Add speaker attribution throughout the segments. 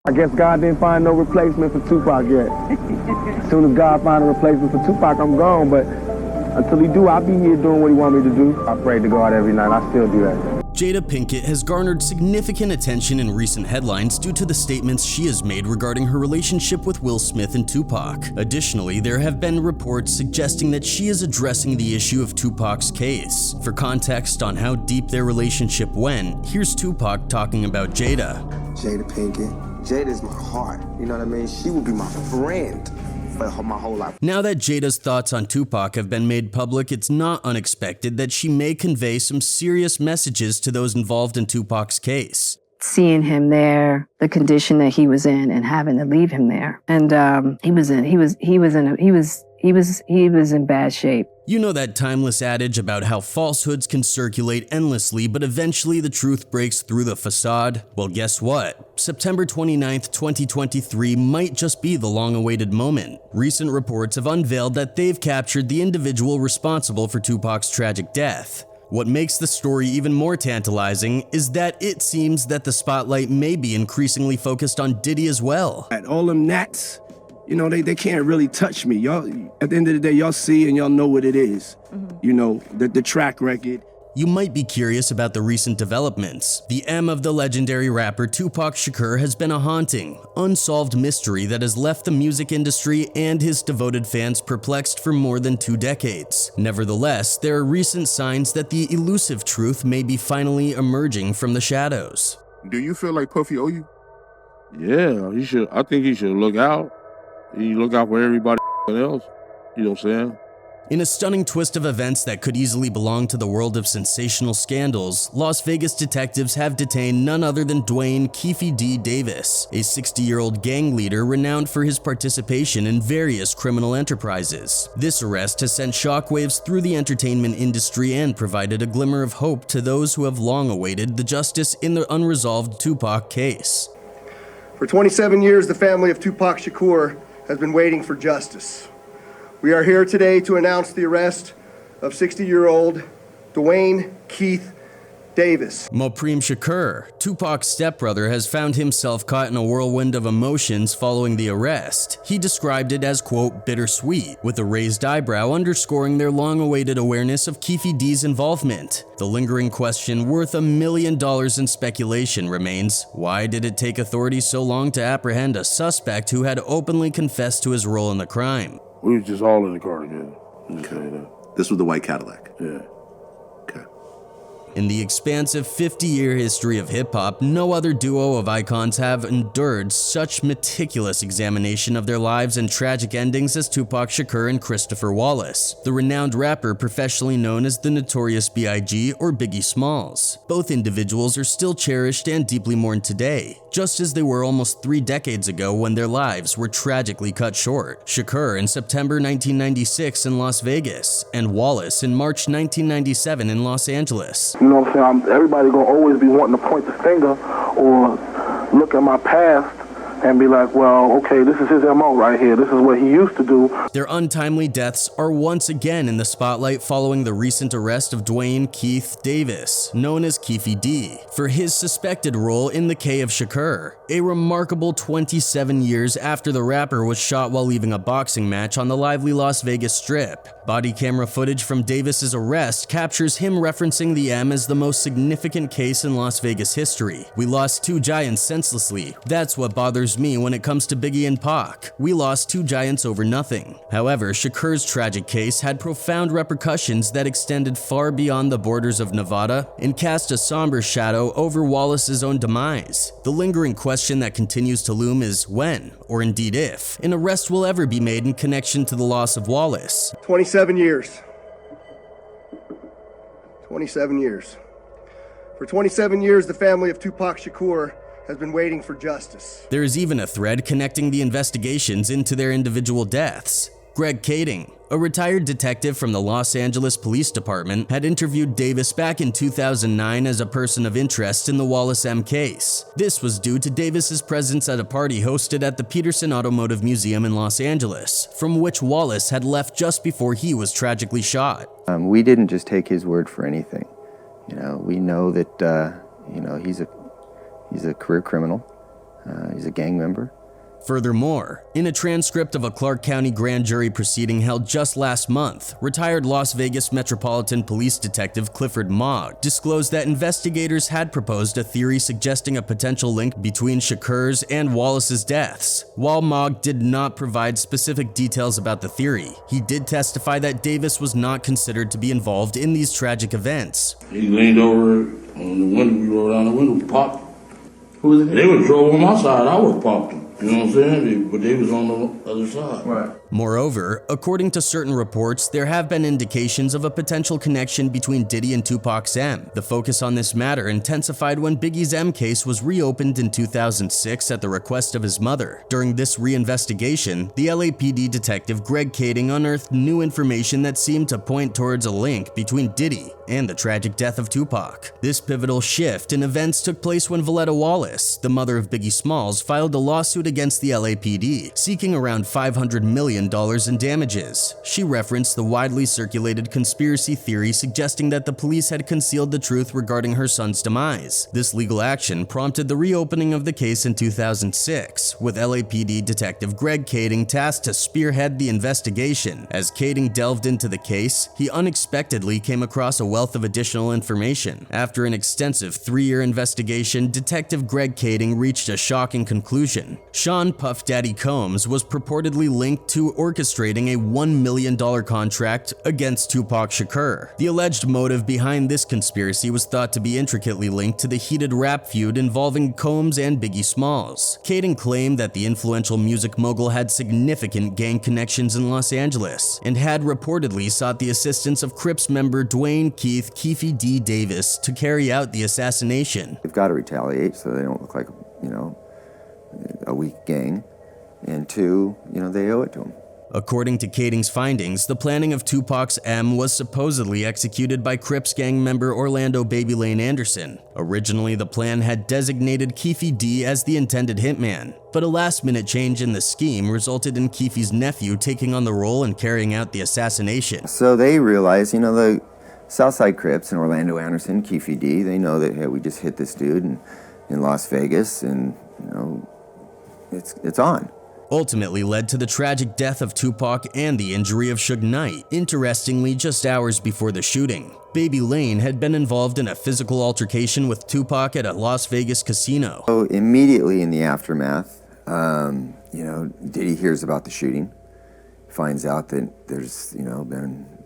Speaker 1: I guess God didn't find no replacement for Tupac yet. As soon as God find a replacement for Tupac, I'm gone, but until he do, I'll be here doing what he want me to do. I pray to God every night. I still do that.
Speaker 2: Jada Pinkett has garnered significant attention in recent headlines due to the statements she has made regarding her relationship with Will Smith and Tupac. Additionally, there have been reports suggesting that she is addressing the issue of Tupac's case. For context on how deep their relationship went, here's Tupac talking about Jada.
Speaker 3: Jada Pinkett. Jada's my heart, you know what I mean? She will be my friend for my whole life.
Speaker 2: Now that Jada's thoughts on Tupac have been made public, it's not unexpected that she may convey some serious messages to those involved in Tupac's case.
Speaker 4: Seeing him there, the condition that he was in, and having to leave him there, and he was in bad shape.
Speaker 2: You know that timeless adage about how falsehoods can circulate endlessly, but eventually the truth breaks through the facade? Well, guess what? September 29th, 2023 might just be the long-awaited moment. Recent reports have unveiled that they've captured the individual responsible for Tupac's tragic death. What makes the story even more tantalizing is that it seems that the spotlight may be increasingly focused on Diddy as well.
Speaker 5: All them gnats, you know, they can't really touch me. Y'all, at the end of the day, y'all see and y'all know what it is. You know, the track record.
Speaker 2: You might be curious about the recent developments. The M of the legendary rapper Tupac Shakur has been a haunting, unsolved mystery that has left the music industry and his devoted fans perplexed for more than 2 decades. Nevertheless, there are recent signs that the elusive truth may be finally emerging from the shadows.
Speaker 6: Do you feel like Puffy owe you?
Speaker 7: Yeah, he should. I think he should look out. He look out for everybody else. You know what I'm saying?
Speaker 2: In a stunning twist of events that could easily belong to the world of sensational scandals, Las Vegas detectives have detained none other than Dwayne "Keefy D" Davis, a 60-year-old gang leader renowned for his participation in various criminal enterprises. This arrest has sent shockwaves through the entertainment industry and provided a glimmer of hope to those who have long awaited the justice in the unresolved Tupac case.
Speaker 8: For 27 years, the family of Tupac Shakur has been waiting for justice. We are here today to announce the arrest of 60-year-old Dwayne Keith Davis.
Speaker 2: Mopreme Shakur, Tupac's stepbrother, has found himself caught in a whirlwind of emotions following the arrest. He described it as, quote, bittersweet, with a raised eyebrow underscoring their long-awaited awareness of Keefy D's involvement. The lingering question worth $1 million in speculation remains, why did it take authorities so long to apprehend a suspect who had openly confessed to his role in the crime?
Speaker 7: We was just all in the car together. Okay.
Speaker 9: This was the white Cadillac?
Speaker 7: Yeah.
Speaker 9: Okay.
Speaker 2: In the expansive 50-year history of hip-hop, no other duo of icons have endured such meticulous examination of their lives and tragic endings as Tupac Shakur and Christopher Wallace, the renowned rapper professionally known as the Notorious B.I.G. or Biggie Smalls. Both individuals are still cherished and deeply mourned today, just as they were almost 3 decades ago when their lives were tragically cut short. Shakur in September 1996 in Las Vegas, and Wallace in March 1997 in Los Angeles.
Speaker 10: You know what I'm saying? Everybody gonna always be wanting to point the finger or look at my past and be like, well, okay, this is his MO right here. This is what he used to do.
Speaker 2: Their untimely deaths are once again in the spotlight following the recent arrest of Dwayne Keith Davis, known as Keefy D, for his suspected role in the K of Shakur, a remarkable 27 years after the rapper was shot while leaving a boxing match on the lively Las Vegas Strip. Body camera footage from Davis's arrest captures him referencing the M as the most significant case in Las Vegas history. We lost 2 giants senselessly. That's what bothers me when it comes to Biggie and Pac. We lost 2 giants over nothing. However, Shakur's tragic case had profound repercussions that extended far beyond the borders of Nevada and cast a somber shadow over Wallace's own demise. The lingering question that continues to loom is when, or indeed if, an arrest will ever be made in connection to the loss of Wallace.
Speaker 8: 27 years. 27 years. For 27 years, the family of Tupac Shakur has been waiting for justice.
Speaker 2: There is even a thread connecting the investigations into their individual deaths. Greg Kading, a retired detective from the Los Angeles Police Department, had interviewed Davis back in 2009 as a person of interest in the Wallace M case. This was due to Davis's presence at a party hosted at the Peterson Automotive Museum in Los Angeles, from which Wallace had left just before he was tragically shot.
Speaker 11: We didn't just take his word for anything. You know, we know that, he's a career criminal. He's a gang member.
Speaker 2: Furthermore, in a transcript of a Clark County grand jury proceeding held just last month, retired Las Vegas Metropolitan Police Detective Clifford Mogg disclosed that investigators had proposed a theory suggesting a potential link between Shakur's and Wallace's deaths. While Mogg did not provide specific details about the theory, he did testify that Davis was not considered to be involved in these tragic events.
Speaker 7: He leaned over on the window, we rolled down the window, popped. Who was it? They would drove on my side, I would popped them. You know what I'm saying? But they was on the other side. Right.
Speaker 2: Moreover, according to certain reports, there have been indications of a potential connection between Diddy and Tupac's M. The focus on this matter intensified when Biggie's M case was reopened in 2006 at the request of his mother. During this reinvestigation, the LAPD detective Greg Kading unearthed new information that seemed to point towards a link between Diddy and the tragic death of Tupac. This pivotal shift in events took place when Valletta Wallace, the mother of Biggie Smalls, filed a lawsuit against the LAPD, seeking around $500 million in damages. She referenced the widely circulated conspiracy theory suggesting that the police had concealed the truth regarding her son's demise. This legal action prompted the reopening of the case in 2006, with LAPD detective Greg Kading tasked to spearhead the investigation. As Kading delved into the case, he unexpectedly came across a wealth of additional information. After an extensive 3-year investigation, Detective Greg Kading reached a shocking conclusion. Sean Puff Daddy Combs was purportedly linked to orchestrating a $1 million contract against Tupac Shakur. The alleged motive behind this conspiracy was thought to be intricately linked to the heated rap feud involving Combs and Biggie Smalls. Kading claimed that the influential music mogul had significant gang connections in Los Angeles and had reportedly sought the assistance of Crips member Dwayne Keith "Keefy D" Davis to carry out the assassination.
Speaker 11: They've got to retaliate so they don't look like, a weak gang. And 2, they owe it to them.
Speaker 2: According to Kading's findings, the planning of Tupac's M was supposedly executed by Crips gang member Orlando Baby Lane Anderson. Originally, the plan had designated Keefy D as the intended hitman, but a last-minute change in the scheme resulted in Keefy's nephew taking on the role and carrying out the assassination.
Speaker 11: So they realized, the Southside Crips and Orlando Anderson, Keefy D, they know that, hey, we just hit this dude in Las Vegas, and, it's on.
Speaker 2: Ultimately led to the tragic death of Tupac and the injury of Suge Knight. Interestingly, just hours before the shooting, Baby Lane had been involved in a physical altercation with Tupac at a Las Vegas casino.
Speaker 11: So immediately in the aftermath, Diddy hears about the shooting, finds out that there's,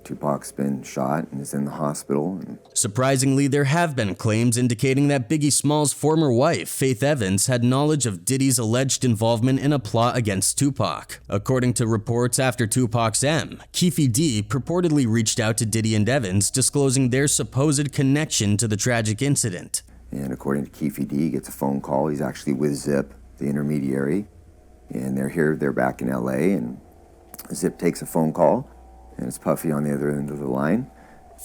Speaker 11: Tupac's been shot and is in the hospital.
Speaker 2: Surprisingly, there have been claims indicating that Biggie Smalls' former wife, Faith Evans, had knowledge of Diddy's alleged involvement in a plot against Tupac. According to reports after Tupac's M, Keefy D purportedly reached out to Diddy and Evans, disclosing their supposed connection to the tragic incident.
Speaker 11: And according to Keefy D, he gets a phone call. He's actually with Zip, the intermediary, and they're back in LA, and Zip takes a phone call, and it's Puffy on the other end of the line.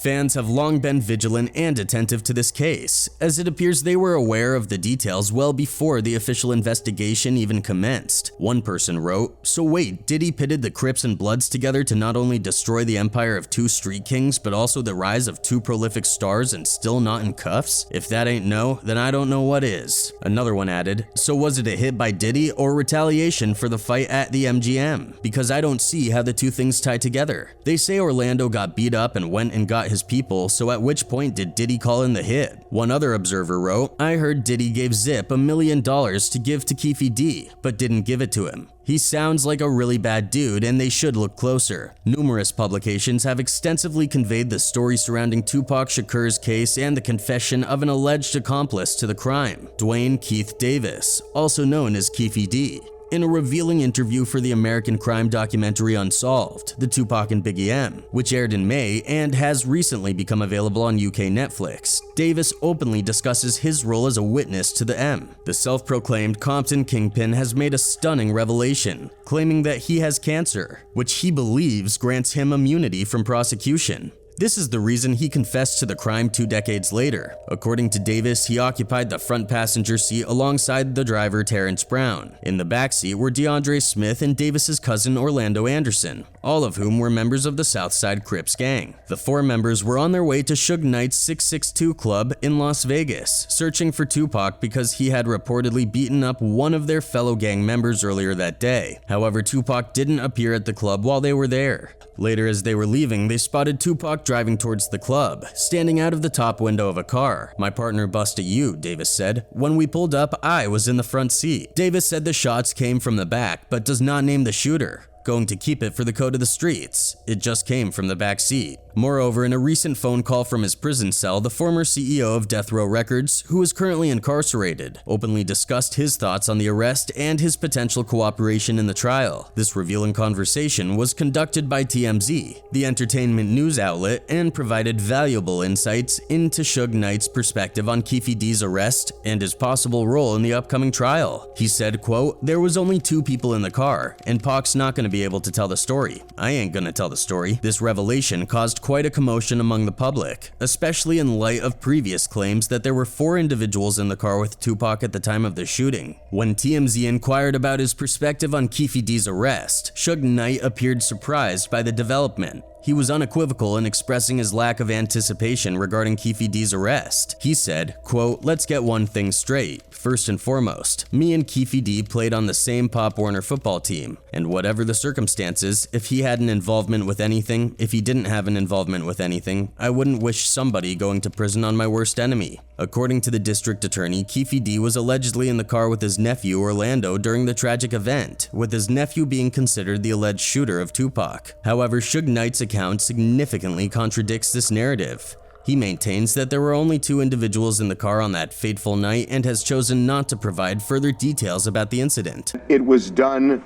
Speaker 2: Fans have long been vigilant and attentive to this case, as it appears they were aware of the details well before the official investigation even commenced. One person wrote, "So wait, Diddy pitted the Crips and Bloods together to not only destroy the empire of 2 street kings, but also the rise of 2 prolific stars and still not in cuffs? If that ain't no, then I don't know what is." Another one added, "So was it a hit by Diddy or retaliation for the fight at the MGM? Because I don't see how the 2 things tie together. They say Orlando got beat up and went and got his people, so at which point did Diddy call in the hit?" One other observer wrote, "I heard Diddy gave Zip $1 million to give to Keefy D, but didn't give it to him. He sounds like a really bad dude and they should look closer." Numerous publications have extensively conveyed the story surrounding Tupac Shakur's case and the confession of an alleged accomplice to the crime, Dwayne Keith Davis, also known as Keefy D. In a revealing interview for the American crime documentary Unsolved, The Tupac and Biggie M, which aired in May and has recently become available on UK Netflix, Davis openly discusses his role as a witness to the M. The self-proclaimed Compton kingpin has made a stunning revelation, claiming that he has cancer, which he believes grants him immunity from prosecution. This is the reason he confessed to the crime 2 decades later. According to Davis, he occupied the front passenger seat alongside the driver Terrence Brown. In the back seat were DeAndre Smith and Davis's cousin Orlando Anderson, all of whom were members of the Southside Crips gang. The 4 members were on their way to Suge Knight's 662 Club in Las Vegas, searching for Tupac because he had reportedly beaten up one of their fellow gang members earlier that day. However, Tupac didn't appear at the club while they were there. Later, as they were leaving, they spotted Tupac driving towards the club, standing out of the top window of a car. "My partner busted you," Davis said. "When we pulled up, I was in the front seat." Davis said the shots came from the back, but does not name the shooter, going to keep it for the code of the streets. It just came from the back seat. Moreover, in a recent phone call from his prison cell, the former CEO of Death Row Records, who is currently incarcerated, openly discussed his thoughts on the arrest and his potential cooperation in the trial. This revealing conversation was conducted by TMZ, the entertainment news outlet, and provided valuable insights into Suge Knight's perspective on Keffe D's arrest and his possible role in the upcoming trial. He said, quote, "There was only 2 people in the car, and Pac's not going to be able to tell the story. I ain't gonna tell the story." This revelation caused quite a commotion among the public, especially in light of previous claims that there were 4 individuals in the car with Tupac at the time of the shooting. When TMZ inquired about his perspective on Keffe D's arrest, Suge Knight appeared surprised by the development. He was unequivocal in expressing his lack of anticipation regarding Keffe D's arrest. He said, quote, "Let's get one thing straight. First and foremost, me and Keffe D played on the same Pop Warner football team, and whatever the circumstances, if he had an involvement with anything, if he didn't have an involvement with anything, I wouldn't wish somebody going to prison on my worst enemy." According to the district attorney, Keffe D was allegedly in the car with his nephew Orlando during the tragic event, with his nephew being considered the alleged shooter of Tupac. However, Suge Knight's account significantly contradicts this narrative. He maintains that there were only 2 individuals in the car on that fateful night and has chosen not to provide further details about the incident.
Speaker 12: It was done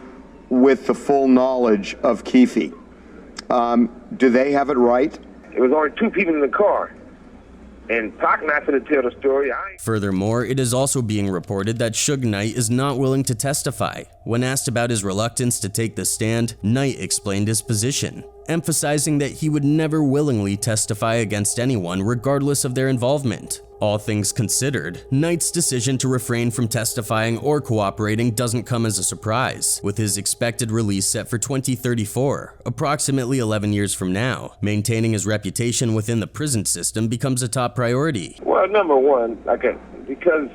Speaker 12: with the full knowledge of Keffe. Do they have it right?
Speaker 13: It was only 2 people in the car. And Pac not going to tell the story.
Speaker 2: Furthermore, it is also being reported that Suge Knight is not willing to testify. When asked about his reluctance to take the stand, Knight explained his position, emphasizing that he would never willingly testify against anyone regardless of their involvement. All things considered, Knight's decision to refrain from testifying or cooperating doesn't come as a surprise, with his expected release set for 2034, approximately 11 years from now. Maintaining his reputation within the prison system becomes a top priority.
Speaker 13: Well, number one, because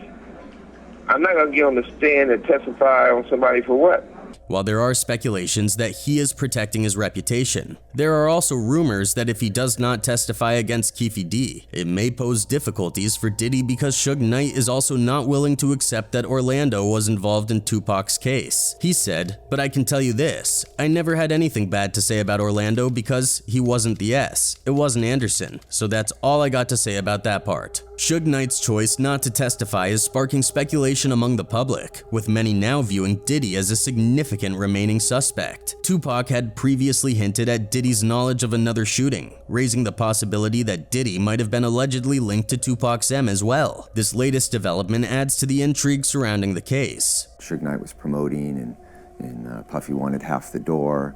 Speaker 13: I'm not going to get on the stand and testify on somebody for what?
Speaker 2: While there are speculations that he is protecting his reputation, there are also rumors that if he does not testify against Keffe D, it may pose difficulties for Diddy because Suge Knight is also not willing to accept that Orlando was involved in Tupac's case. He said, "But I can tell you this, I never had anything bad to say about Orlando because he wasn't the S, it wasn't Anderson, so that's all I got to say about that part." Suge Knight's choice not to testify is sparking speculation among the public, with many now viewing Diddy as a significant remaining suspect. Tupac had previously hinted at Diddy's knowledge of another shooting, raising the possibility that Diddy might have been allegedly linked to Tupac's M as well. This latest development adds to the intrigue surrounding the case.
Speaker 11: Suge Knight was promoting and Puffy wanted half the door,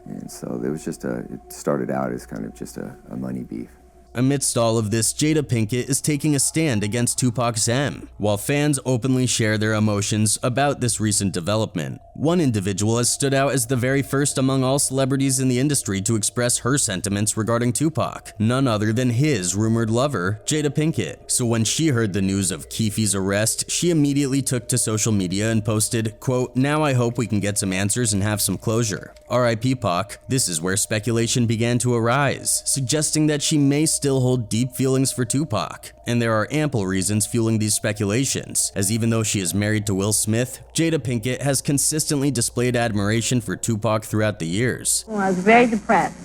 Speaker 11: and so there was just it started out as kind of just a money beef.
Speaker 2: Amidst all of this, Jada Pinkett is taking a stand against Tupac's M, while fans openly share their emotions about this recent development. One individual has stood out as the very first among all celebrities in the industry to express her sentiments regarding Tupac, none other than his rumored lover, Jada Pinkett. So when she heard the news of Keffe's arrest, she immediately took to social media and posted, quote, "Now I hope we can get some answers and have some closure. R.I.P. Pac." This is where speculation began to arise, suggesting that she may still hold deep feelings for Tupac. And there are ample reasons fueling these speculations, as even though she is married to Will Smith, Jada Pinkett has consistently displayed admiration for Tupac throughout the years.
Speaker 14: I was very depressed,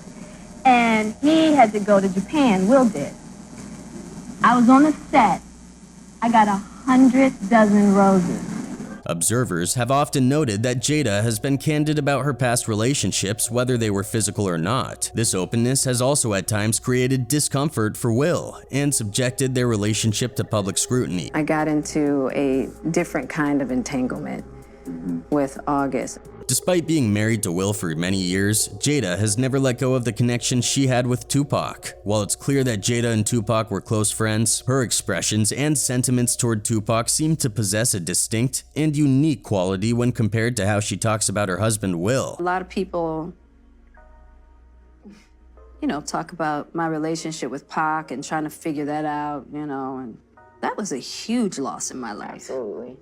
Speaker 14: and he had to go to Japan, Will did. I was on the set. I got 100 dozen roses.
Speaker 2: Observers have often noted that Jada has been candid about her past relationships, whether they were physical or not. This openness has also at times created discomfort for Will and subjected their relationship to public scrutiny.
Speaker 4: I got into a different kind of entanglement with August.
Speaker 2: Despite being married to Will for many years, Jada has never let go of the connection she had with Tupac. While it's clear that Jada and Tupac were close friends, her expressions and sentiments toward Tupac seem to possess a distinct and unique quality when compared to how she talks about her husband Will.
Speaker 4: A lot of people, talk about my relationship with Pac and trying to figure that out, and that was a huge loss in my life. Absolutely.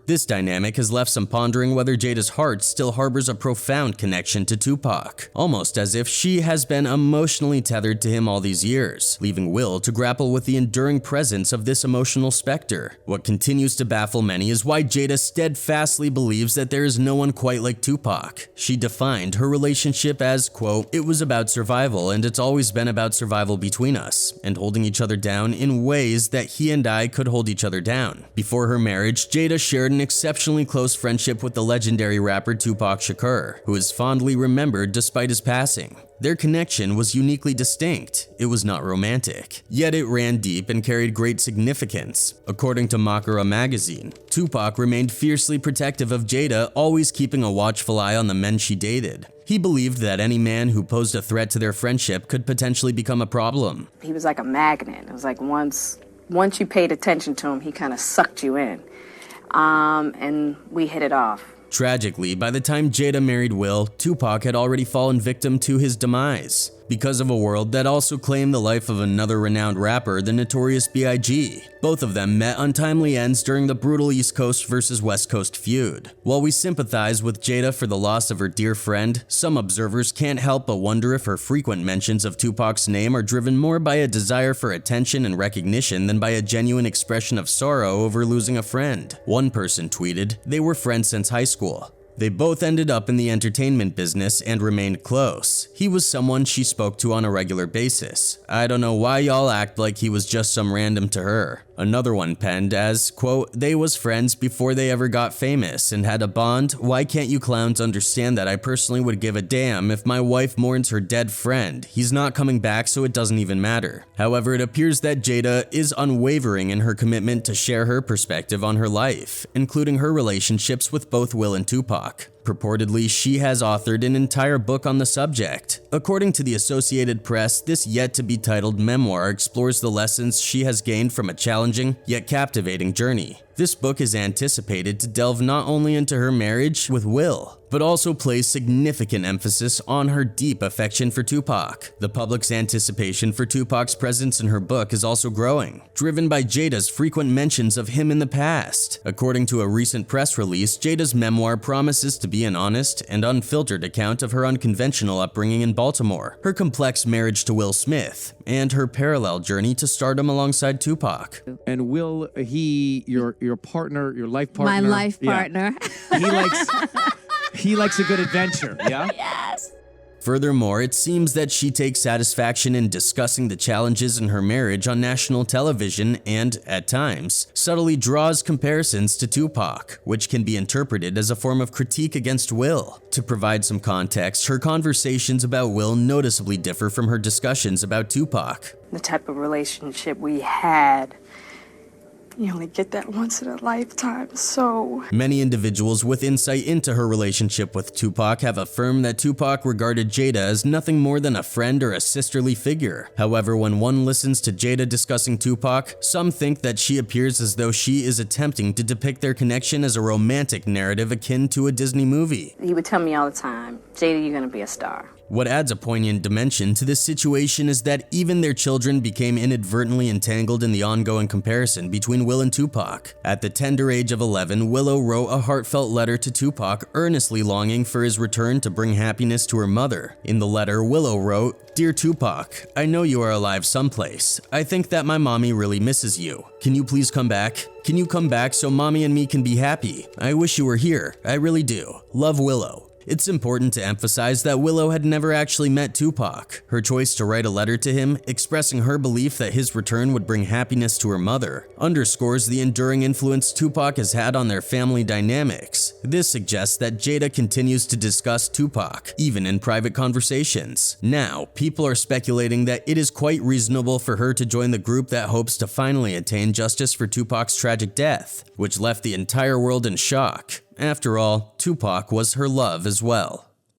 Speaker 2: This dynamic has left some pondering whether Jada's heart still harbors a profound connection to Tupac, almost as if she has been emotionally tethered to him all these years, leaving Will to grapple with the enduring presence of this emotional specter. What continues to baffle many is why Jada steadfastly believes that there is no one quite like Tupac. She defined her relationship as, quote, "It was about survival, and it's always been about survival between us, and holding each other down in ways that he and I could hold each other down." Before her marriage, Jada shared an exceptionally close friendship with the legendary rapper 2Pac Shakur, who is fondly remembered despite his passing. Their connection was uniquely distinct. It was not romantic, yet it ran deep and carried great significance. According to Makara magazine, Tupac remained fiercely protective of Jada, always keeping a watchful eye on the men she dated. He believed that any man who posed a threat to their friendship could potentially become a problem.
Speaker 4: He was like a magnet. It was like once you paid attention to him, he kind of sucked you in. And we hit it off.
Speaker 2: Tragically, by the time Jada married Will, Tupac had already fallen victim to his demise because of a world that also claimed the life of another renowned rapper, the Notorious B.I.G. Both of them met untimely ends during the brutal East Coast versus West Coast feud. While we sympathize with Jada for the loss of her dear friend, some observers can't help but wonder if her frequent mentions of Tupac's name are driven more by a desire for attention and recognition than by a genuine expression of sorrow over losing a friend. One person tweeted, "They were friends since high school. They both ended up in the entertainment business and remained close. He was someone she spoke to on a regular basis. I don't know why y'all act like he was just some random to her." Another one penned as, quote, "They was friends before they ever got famous and had a bond. Why can't you clowns understand that I personally would give a damn if my wife mourns her dead friend? He's not coming back, so it doesn't even matter." However, it appears that Jada is unwavering in her commitment to share her perspective on her life, including her relationships with both Will and Tupac. Purportedly, she has authored an entire book on the subject. According to the Associated Press, this yet-to-be-titled memoir explores the lessons she has gained from a challenging, yet captivating journey. This book is anticipated to delve not only into her marriage with Will, but also place significant emphasis on her deep affection for Tupac. The public's anticipation for Tupac's presence in her book is also growing, driven by Jada's frequent mentions of him in the past. According to a recent press release, Jada's memoir promises to be an honest and unfiltered account of her unconventional upbringing in Baltimore, her complex marriage to Will Smith, and her parallel journey to stardom alongside Tupac.
Speaker 15: And Will, your partner, your life partner.
Speaker 14: My life partner.
Speaker 15: Yeah. He likes a good adventure, yeah?
Speaker 14: Yes.
Speaker 2: Furthermore, it seems that she takes satisfaction in discussing the challenges in her marriage on national television and, at times, subtly draws comparisons to Tupac, which can be interpreted as a form of critique against Will. To provide some context, her conversations about Will noticeably differ from her discussions about Tupac.
Speaker 4: The type of relationship we had, you only get that once in a lifetime, so...
Speaker 2: Many individuals with insight into her relationship with Tupac have affirmed that Tupac regarded Jada as nothing more than a friend or a sisterly figure. However, when one listens to Jada discussing Tupac, some think that she appears as though she is attempting to depict their connection as a romantic narrative akin to a Disney movie.
Speaker 4: He would tell me all the time, "Jada, you're gonna be a star."
Speaker 2: What adds a poignant dimension to this situation is that even their children became inadvertently entangled in the ongoing comparison between Will and Tupac. At the tender age of 11, Willow wrote a heartfelt letter to Tupac, earnestly longing for his return to bring happiness to her mother. In the letter, Willow wrote, "Dear Tupac, I know you are alive someplace. I think that my mommy really misses you. Can you please come back? Can you come back so mommy and me can be happy? I wish you were here. I really do. Love, Willow." It's important to emphasize that Willow had never actually met Tupac. Her choice to write a letter to him, expressing her belief that his return would bring happiness to her mother, underscores the enduring influence Tupac has had on their family dynamics. This suggests that Jada continues to discuss Tupac, even in private conversations. Now, people are speculating that it is quite reasonable for her to join the group that hopes to finally attain justice for Tupac's tragic death, which left the entire world in shock. After all, Tupac was her love as well.